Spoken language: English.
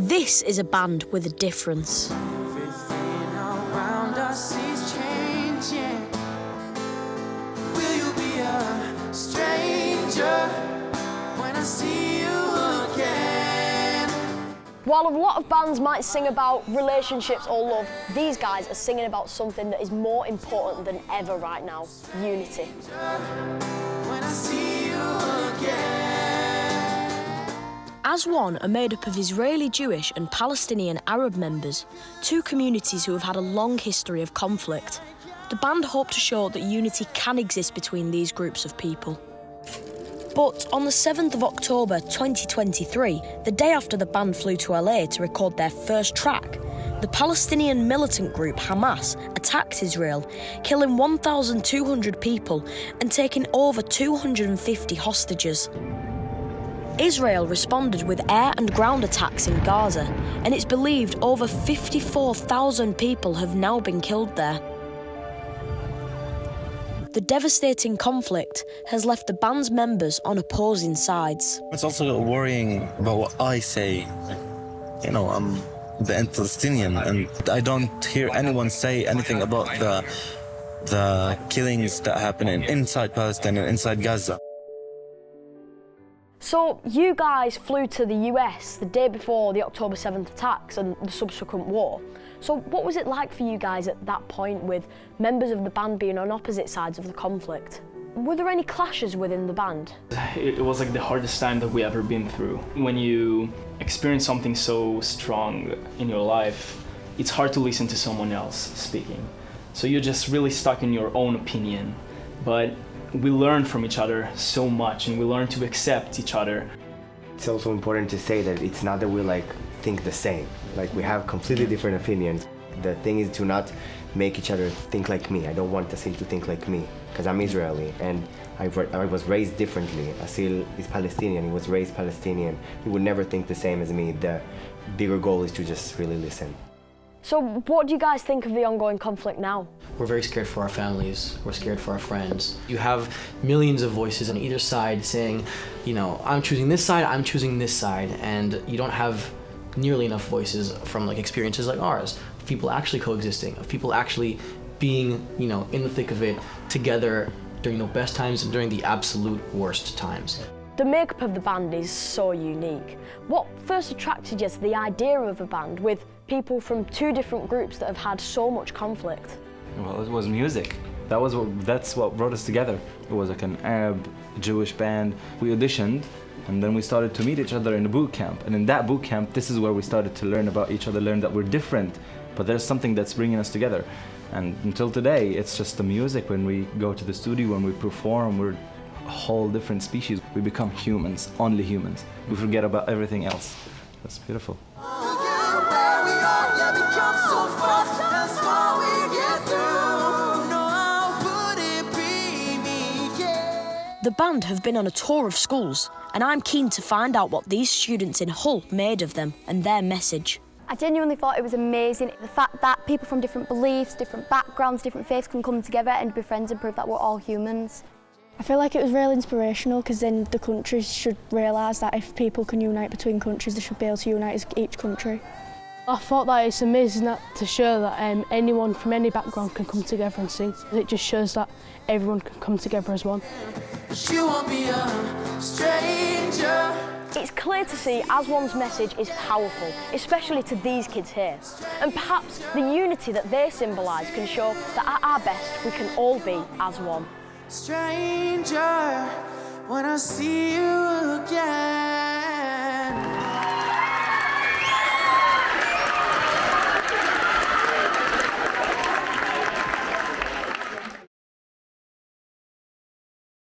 This is a band with a difference. Everything around us is changing. Will you be a stranger when I see you again? While a lot of bands might sing about relationships or love, these guys are singing about something that is more important than ever right now: unity. When I see you again. As One are made up of Israeli Jewish and Palestinian Arab members, two communities who have had a long history of conflict. The band hope to show that unity can exist between these groups of people. But on the 7th of October 2023, the day after the band flew to LA to record their first track, the Palestinian militant group Hamas attacked Israel, killing 1,200 people and taking over 250 hostages. Israel responded with air and ground attacks in Gaza, and it's believed over 54,000 people have now been killed there. The devastating conflict has left the band's members on opposing sides. It's also worrying about what I say. You know, I'm the Palestinian, and I don't hear anyone say anything about the killings that happen inside Palestine and inside Gaza. So you guys flew to the US the day before the October 7th attacks and the subsequent war. So what was it like for you guys at that point, with members of the band being on opposite sides of the conflict? Were there any clashes within the band? It was like the hardest time that we ever been through. When you experience something so strong in your life, it's hard to listen to someone else speaking. So you're just really stuck in your own opinion. But we learn from each other so much, and we learn to accept each other. It's also important to say that it's not that we think the same. We have completely different opinions. The thing is to not make each other think like me. I don't want Asil to think like me, because I'm Israeli and I was raised differently. Asil is Palestinian, he was raised Palestinian. He would never think the same as me. The bigger goal is to just really listen. So what do you guys think of the ongoing conflict now? We're very scared for our families, we're scared for our friends. You have millions of voices on either side saying, you know, I'm choosing this side, I'm choosing this side, and you don't have nearly enough voices from experiences like ours, of people actually coexisting, of people actually being, you know, in the thick of it, together during the best times and during the absolute worst times. The makeup of the band is so unique. What first attracted you to the idea of a band with people from two different groups that have had so much conflict? Well, it was music. That's what brought us together. It was like an Arab, Jewish band. We auditioned, and then we started to meet each other in a boot camp. And in that boot camp, this is where we started to learn about each other, learn that we're different, but there's something that's bringing us together. And until today, it's just the music. When we go to the studio, when we perform, we're a whole different species. We become humans, only humans. We forget about everything else. That's beautiful. The band have been on a tour of schools, and I'm keen to find out what these students in Hull made of them and their message. I genuinely thought it was amazing. The fact that people from different beliefs, different backgrounds, different faiths can come together and be friends and prove that we're all humans. I feel like it was really inspirational, because then the countries should realise that if people can unite between countries, they should be able to unite as each country. I thought that it's amazing to show that anyone from any background can come together and sing. It just shows that everyone can come together as one. You won't be a stranger. It's clear to see As One's message is powerful, especially to these kids here. And perhaps the unity that they symbolise can show that at our best we can all be as one. Stranger, when I see you